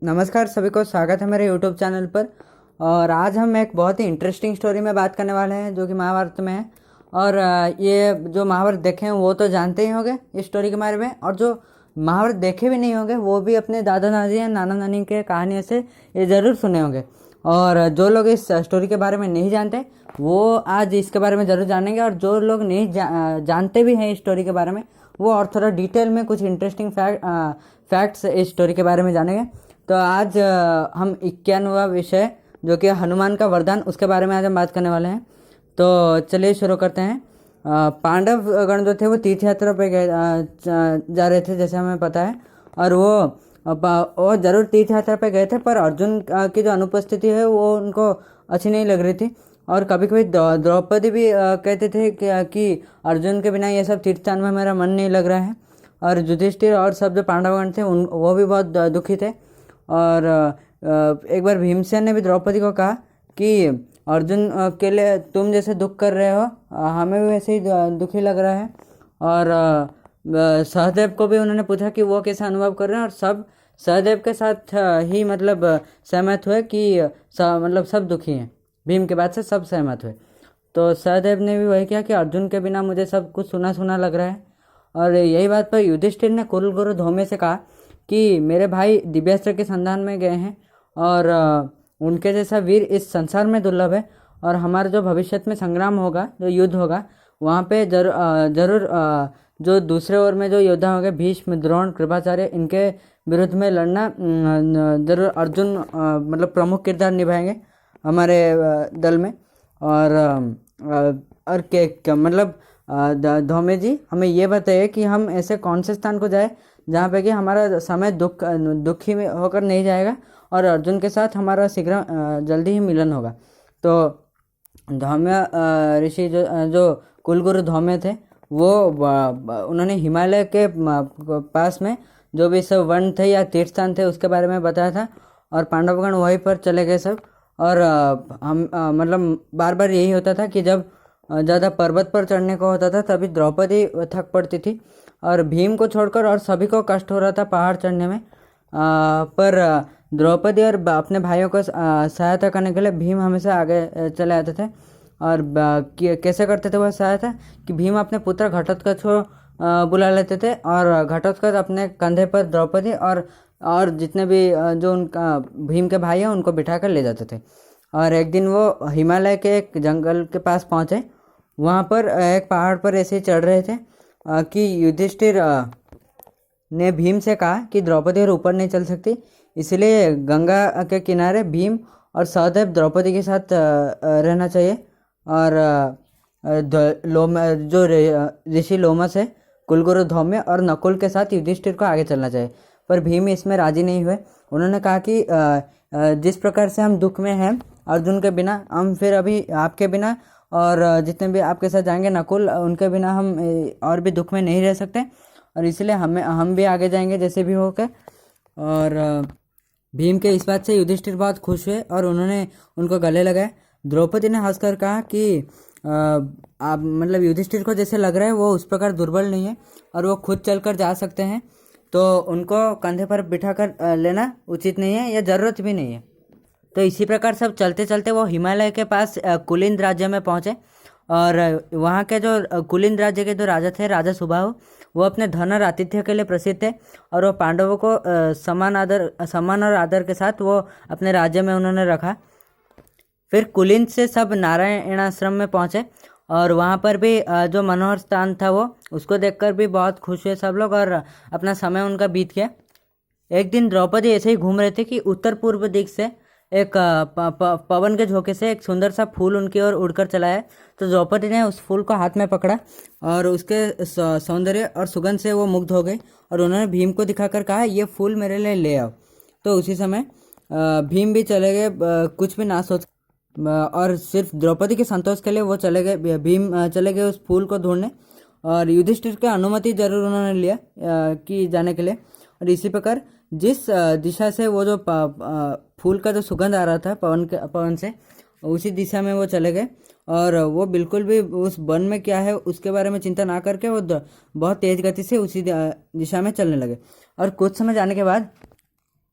नमस्कार सभी को, स्वागत है मेरे यूट्यूब चैनल पर। और आज हम एक बहुत ही इंटरेस्टिंग स्टोरी में बात करने वाले हैं जो कि महाभारत में है। और ये जो महाभारत देखे हैं वो तो जानते ही होंगे इस स्टोरी के बारे में, और जो महाभारत देखे भी नहीं होंगे वो भी अपने दादा दादी या नाना नानी के कहानियों से ये ज़रूर सुने होंगे। और जो लोग इस स्टोरी के बारे में नहीं जानते वो आज इसके बारे में ज़रूर जानेंगे, और जो लोग नहीं जानते भी हैं इस स्टोरी के बारे में वो और थोड़ा डिटेल में कुछ इंटरेस्टिंग फैक्ट्स इस स्टोरी के बारे में जानेंगे। तो आज हम 91वां विषय जो कि हनुमान का वरदान, उसके बारे में आज हम बात करने वाले हैं। तो चलिए शुरू करते हैं। पांडव गण जो थे वो तीर्थ यात्रा पे गए जा रहे थे, जैसे हमें पता है। और वो जरूर तीर्थ यात्रा पे गए थे, पर अर्जुन की जो अनुपस्थिति है वो उनको अच्छी नहीं लग रही थी। और कभी कभी द्रौपदी भी कहते थे कि अर्जुन के बिना ये सब तीर्थ स्थान में मेरा मन नहीं लग रहा है। और युधिष्ठिर और सब जो पांडवगण थे वो भी बहुत दुखी थे। और एक बार भीमसेन ने भी द्रौपदी को कहा कि अर्जुन के लिए तुम जैसे दुख कर रहे हो हमें भी वैसे ही दुखी लग रहा है। और सहदेव को भी उन्होंने पूछा कि वो कैसा अनुभव कर रहे हैं, और सब सहदेव के साथ ही मतलब सहमत हुए कि मतलब सब दुखी हैं। भीम के बाद से सब सहमत हुए। तो सहदेव ने भी वही किया कि अर्जुन के बिना मुझे सब कुछ सुना सुना लग रहा है। और यही बात पर युधिष्ठिर ने कुलगुरु धौम्य से कहा कि मेरे भाई दिव्यास्त्र के संधान में गए हैं, और उनके जैसा वीर इस संसार में दुर्लभ है। और हमारा जो भविष्य में संग्राम होगा, जो युद्ध होगा, वहाँ पे जरूर जो दूसरे ओर में जो योद्धा होंगे, भीष्म, द्रोण, कृपाचार्य, इनके विरुद्ध में लड़ना जरूर अर्जुन मतलब प्रमुख किरदार निभाएंगे हमारे दल में। और मतलब धौम्य जी हमें ये बताइए कि हम ऐसे कौन से स्थान को जाए जहाँ पे कि हमारा समय दुखी में होकर नहीं जाएगा और अर्जुन के साथ हमारा शीघ्र जल्दी ही मिलन होगा। तो धौम्य ऋषि जो कुलगुरु धौम्य थे वो उन्होंने हिमालय के पास में जो भी सब वन थे या तीर्थ स्थान थे उसके बारे में बताया था, और पांडवगण वहीं पर चले गए सब। और हम मतलब बार बार यही होता था कि जब ज़्यादा पर्वत पर चढ़ने को होता था तभी द्रौपदी थक पड़ती थी, और भीम को छोड़कर और सभी को कष्ट हो रहा था पहाड़ चढ़ने में। पर द्रौपदी और अपने भाइयों को सहायता करने के लिए भीम हमेशा आगे चले आते थे। और कैसे करते थे वह सहायता कि भीम अपने पुत्र घटोत्कच को बुला लेते थे, और घटोत्कच अपने कंधे पर द्रौपदी और जितने भी जो उनका भीम के भाई हैं उनको बिठा कर ले जाते थे। और एक दिन वो हिमालय के एक जंगल के पास पहुँचे। वहाँ पर एक पहाड़ पर ऐसे ही चढ़ रहे थे कि युधिष्ठिर ने भीम से कहा कि द्रौपदी और ऊपर नहीं चल सकती, इसलिए गंगा के किनारे भीम और सहदेव द्रौपदी के साथ रहना चाहिए। और जो ऋषि लोमस है, कुलगुरु धौम्य और नकुल के साथ युधिष्ठिर को आगे चलना चाहिए। पर भीम इसमें राजी नहीं हुए। उन्होंने कहा कि जिस प्रकार से हम दुख में हैं अर्जुन के बिना, हम फिर अभी आपके बिना और जितने भी आपके साथ जाएंगे नकुल, उनके बिना हम और भी दुख में नहीं रह सकते, और इसलिए हम भी आगे जाएंगे जैसे भी होकर। और भीम के इस बात से युधिष्ठिर बहुत खुश हुए और उन्होंने उनको गले लगाए। द्रौपदी ने हंसकर कहा कि आप मतलब युधिष्ठिर को जैसे लग रहा है वो उस प्रकार दुर्बल नहीं है और वो खुद चलकर जा सकते हैं, तो उनको कंधे पर बिठा कर लेना उचित नहीं है या ज़रूरत भी नहीं है। तो इसी प्रकार सब चलते चलते वो हिमालय के पास कुलिंद राज्य में पहुँचे। और वहाँ के जो कुलिंद राज्य के जो राजा थे, राजा सुबाहु, वो अपने धन और आतिथ्य के लिए प्रसिद्ध थे, और वो पांडवों को सम्मान और आदर के साथ वो अपने राज्य में उन्होंने रखा। फिर कुलिंद से सब नारायणाश्रम में पहुँचे, और वहाँ पर भी जो मनोहर स्थान था वो उसको देखकर भी बहुत खुश हुए सब लोग, और अपना समय उनका बीत गया। एक दिन द्रौपदी ऐसे ही घूम रहे थे कि उत्तर पूर्व दिख से एक पवन के झोंके से एक सुंदर सा फूल उनकी ओर उड़कर चला है। तो द्रौपदी ने उस फूल को हाथ में पकड़ा और उसके सौंदर्य और सुगंध से वो मुग्ध हो गई, और उन्होंने भीम को दिखाकर कहा ये फूल मेरे लिए ले आओ। तो उसी समय भीम भी चले गए कुछ भी ना सोच, और सिर्फ द्रौपदी के संतोष के लिए वो चले गए, भीम चले गए उस फूल को ढूंढने। और युधिष्ठिर की अनुमति जरूर उन्होंने लिया कि जाने के लिए। और इसी प्रकार जिस दिशा से वो जो फूल का जो सुगंध आ रहा था पवन से, उसी दिशा में वो चले गए। और वो बिल्कुल भी उस वन में क्या है उसके बारे में चिंता ना करके वो बहुत तेज गति से उसी दिशा में चलने लगे। और कुछ समय जाने के बाद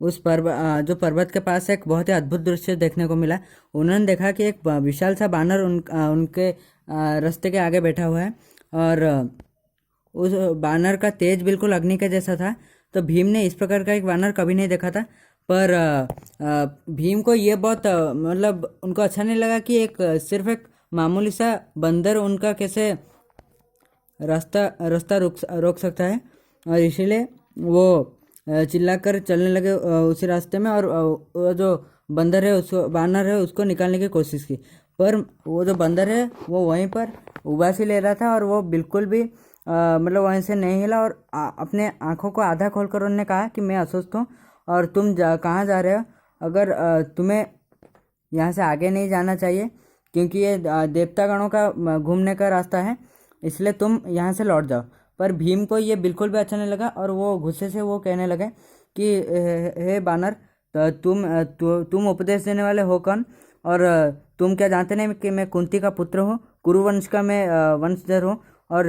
जो पर्वत के पास एक बहुत ही अद्भुत दृश्य देखने को मिला। उन्होंने देखा कि एक विशाल सा बानर उनके रास्ते के आगे बैठा हुआ है, और उस बानर का तेज बिल्कुल अग्नि के जैसा था। तो भीम ने इस प्रकार का एक बानर कभी नहीं देखा था। पर भीम को ये बहुत मतलब उनको अच्छा नहीं लगा कि सिर्फ एक मामूली सा बंदर उनका कैसे रास्ता रास्ता रोक सकता है। और इसीलिए वो चिल्लाकर चलने लगे उसी रास्ते में, और वो जो बंदर है उसको बानर है उसको निकालने की कोशिश की। पर वो जो बंदर है वो वहीं पर उबासी ले रहा था, और वो बिल्कुल भी मतलब वहीं से नहीं हिला, और अपने आंखों को आधा खोलकर उन्होंने कहा कि मैं अस्वस्थ हूँ और तुम कहाँ जा रहे हो। अगर तुम्हें यहाँ से आगे नहीं जाना चाहिए क्योंकि ये देवतागणों का घूमने का रास्ता है, इसलिए तुम यहाँ से लौट जाओ। पर भीम को ये बिल्कुल भी अच्छा नहीं लगा, और वो गुस्से से वो कहने लगे कि हे बानर, तुम उपदेश देने वाले हो कौन, और तुम क्या जानते नहीं कि मैं कुंती का पुत्र हूँ, कुरुवंश का मैं वंशधर हूँ, और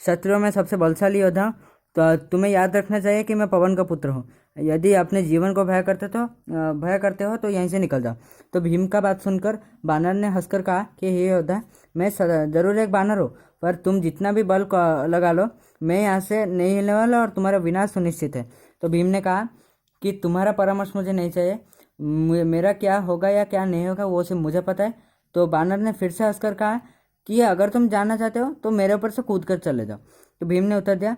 क्षत्रियों में सबसे बलशाली योद्धा हूँ। तो तुम्हें याद रखना चाहिए कि मैं पवन का पुत्र हूँ। यदि अपने जीवन को भय करते हो तो यहीं से निकल जाओ। तो भीम का बात सुनकर बानर ने हंसकर कहा कि हे योद्धा, मैं जरूर एक बानर हूँ, पर तुम जितना भी बल लगा लो, मैं यहाँ से नहीं हिलने वाला और तुम्हारा विनाश सुनिश्चित है। तो भीम ने कहा कि तुम्हारा परामर्श मुझे नहीं चाहिए, मेरा क्या होगा या क्या नहीं होगा वो सिर्फ मुझे पता है। तो बानर ने फिर से हंसकर कहा कि अगर तुम जानना चाहते हो तो मेरे ऊपर से कूद कर चले जाओ। तो भीम ने उत्तर दिया,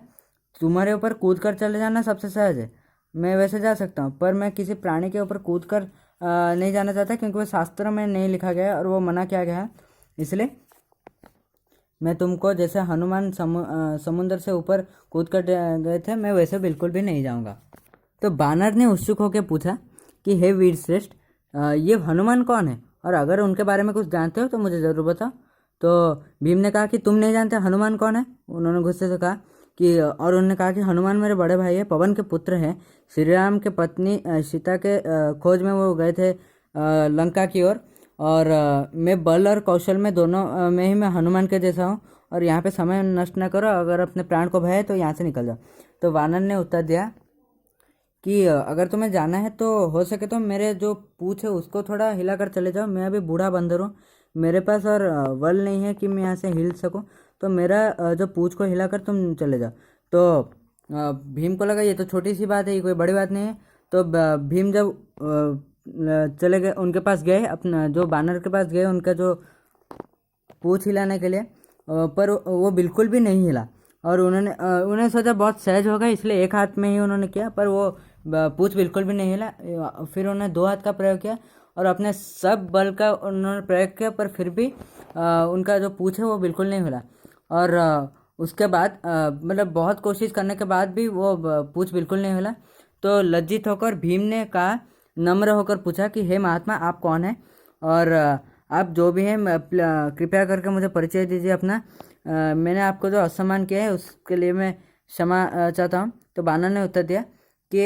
तुम्हारे ऊपर कूद कर चले जाना सबसे सहज है, मैं वैसे जा सकता हूँ, पर मैं किसी प्राणी के ऊपर कूद कर नहीं जाना चाहता, क्योंकि वो शास्त्र में नहीं लिखा गया है और वो मना किया गया है। इसलिए मैं तुमको जैसे हनुमान समुद्र से ऊपर कूद कर गए थे, मैं वैसे बिल्कुल भी नहीं जाऊँगा। तो बानर ने उत्सुक होकर पूछा कि हे वीर श्रेष्ठ, ये हनुमान कौन है, और अगर उनके बारे में कुछ जानते हो तो मुझे ज़रूर बताओ। तो भीम ने कहा कि तुम नहीं जानते हनुमान कौन है। उन्होंने गुस्से से कहा कि, और उन्होंने कहा कि हनुमान मेरे बड़े भाई है, पवन के पुत्र हैं, श्री राम के पत्नी सीता के खोज में वो गए थे लंका की ओर, और मैं बल और कौशल में दोनों में ही मैं हनुमान के जैसा हूँ, और यहाँ पे समय नष्ट न करो, अगर अपने प्राण को भय है तो यहाँ से निकल जाओ। तो वानर ने उत्तर दिया कि अगर तुम्हें जाना है तो हो सके तो मेरे जो पूँछ है उसको थोड़ा हिला कर चले जाओ, मैं अभी बूढ़ा बंदर हूँ, मेरे पास और बल नहीं है कि मैं यहाँ से हिल सकूँ, तो मेरा जो पूँछ को हिलाकर तुम चले जाओ। तो भीम को लगा ये तो छोटी सी बात है, ये कोई बड़ी बात नहीं है। तो भीम जब चले गए उनके पास गए, अपना जो बानर के पास गए उनका जो पूँछ हिलाने के लिए, पर वो बिल्कुल भी नहीं हिला, और उन्हें सोचा बहुत सहज होगा इसलिए एक हाथ में ही उन्होंने किया, पर वो पूँछ बिल्कुल भी नहीं हिला। फिर उन्होंने दो हाथ का प्रयोग किया और अपने सब बल का उन्होंने प्रयोग किया, पर फिर भी उनका जो पूँछ है वो बिल्कुल नहीं हिला। और उसके बाद मतलब बहुत कोशिश करने के बाद भी वो पूँछ बिल्कुल नहीं हिला। तो लज्जित होकर भीम ने कहा, नम्र होकर पूछा कि हे महात्मा, आप कौन हैं, और आप जो भी हैं कृपया करके मुझे परिचय दीजिए अपना, मैंने आपको जो असम्मान किया है उसके लिए मैं क्षमा चाहता हूँ। तो बानर ने उत्तर दिया कि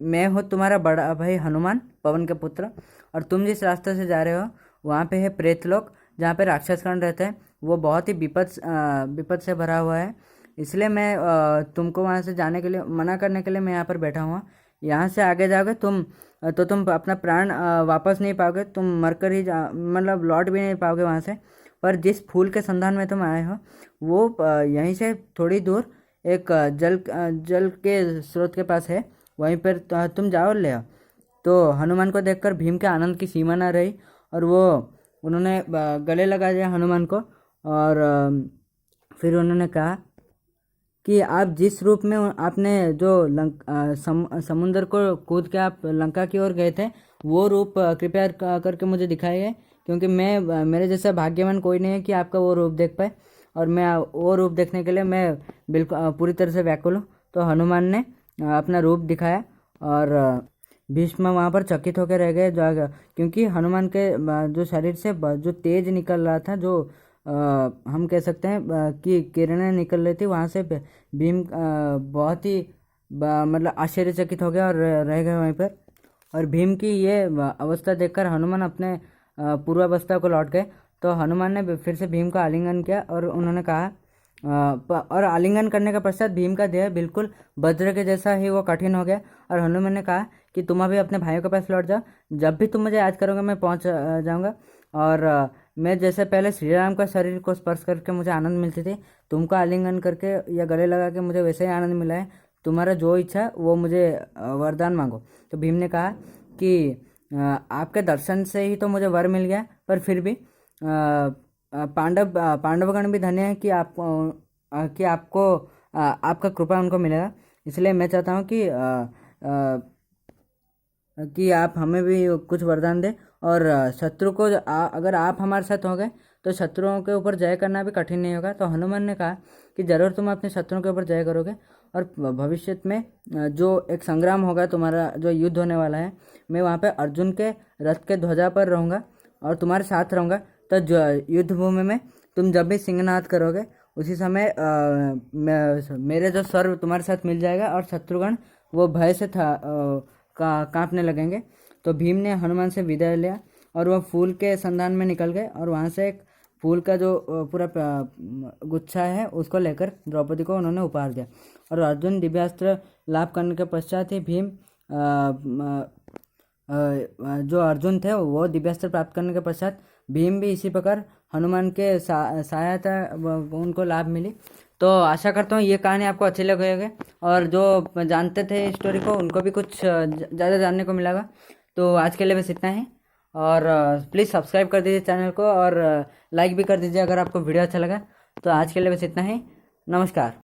मैं हूँ तुम्हारा बड़ा भाई हनुमान, पवन के पुत्र, और तुम जिस रास्ते से जा रहे हो वहाँ पे है प्रेतलोक, जहाँ पे राक्षसगण रहते हैं, वो बहुत ही विपद से भरा हुआ है, इसलिए मैं तुमको वहाँ से जाने के लिए मना करने के लिए मैं यहाँ पर बैठा हुआ। यहाँ से आगे जाओगे तुम अपना प्राण वापस नहीं पाओगे, तुम मरकर ही मतलब लौट भी नहीं पाओगे वहाँ से। पर जिस फूल के संधान में तुम आए हो वो यहीं से थोड़ी दूर एक जल के स्रोत के पास है, वहीं पर तुम जाओ और ले आओ। तो हनुमान को देखकर भीम के आनंद की सीमा न रही, और वो उन्होंने गले लगा दिया हनुमान को, और फिर उन्होंने कहा कि आप जिस रूप में आपने जो समुद्र को कूद के आप लंका की ओर गए थे वो रूप कृपया करके मुझे दिखाइए, क्योंकि मेरे जैसा भाग्यवान कोई नहीं है कि आपका वो रूप देख पाए, और मैं वो रूप देखने के लिए मैं बिल्कुल पूरी तरह से व्याकुल हूँ। तो हनुमान ने अपना रूप दिखाया, और भीष्म वहाँ पर चकित होकर रह गए, क्योंकि हनुमान के जो शरीर से जो तेज निकल रहा था, जो हम कह सकते हैं कि किरणें निकल रही थी वहाँ से, भीम बहुत ही मतलब आश्चर्यचकित हो गया और रह गए वहीं पर। और भीम की ये अवस्था देखकर हनुमान अपने पूर्वावस्था को लौट गए। तो हनुमान ने फिर से भीम का आलिंगन किया और उन्होंने कहा और आलिंगन करने के पश्चात भीम का देह बिल्कुल वज्र के जैसा ही वो कठिन हो गया। और हनुमान ने कहा कि तुम अभी अपने भाइयों के पास लौट जाओ, जब भी तुम मुझे याद करोगे मैं पहुंच जाऊंगा। और मैं जैसे पहले श्री राम का शरीर को स्पर्श करके मुझे आनंद मिलती थी, तुमको आलिंगन करके या गले लगा के मुझे वैसे ही आनंद मिला है। तुम्हारा जो इच्छा वो मुझे वरदान मांगो। तो भीम ने कहा कि आपके दर्शन से ही तो मुझे वर मिल गया, पर फिर भी पांडवगण भी धन्य है कि आपको आपका कृपा उनको मिलेगा। इसलिए मैं चाहता हूँ कि आप हमें भी कुछ वरदान दें। और शत्रु को अगर आप हमारे साथ हो गए तो शत्रुओं के ऊपर जय करना भी कठिन नहीं होगा। तो हनुमान ने कहा कि जरूर तुम अपने शत्रुओं के ऊपर जय करोगे, और भविष्य में जो एक संग्राम होगा, तुम्हारा जो युद्ध होने वाला है, मैं वहाँ पे अर्जुन के रथ के ध्वजा पर रहूँगा और तुम्हारे साथ रहूँगा। तो जो युद्ध भूमि में तुम जब भी सिंहनाद करोगे उसी समय मेरे जो स्वर तुम्हारे साथ मिल जाएगा और शत्रुगण वो भय से कांपने लगेंगे। तो भीम ने हनुमान से विदाई लिया और वह फूल के संधान में निकल गए, और वहाँ से एक फूल का जो पूरा गुच्छा है उसको लेकर द्रौपदी को उन्होंने उपहार दिया। और अर्जुन दिव्यास्त्र लाभ करने के पश्चात ही भीम जो अर्जुन थे वो दिव्यास्त्र प्राप्त करने के पश्चात भीम भी इसी प्रकार हनुमान के सहायता उनको लाभ मिली। तो आशा करता हूँ ये कहानी आपको अच्छी लगी होगी, और जो जानते थे स्टोरी को उनको भी कुछ ज़्यादा जानने को मिलेगा। तो आज के लिए बस इतना ही, और प्लीज़ सब्सक्राइब कर दीजिए चैनल को, और लाइक भी कर दीजिए अगर आपको वीडियो अच्छा लगा। तो आज के लिए बस इतना ही, नमस्कार।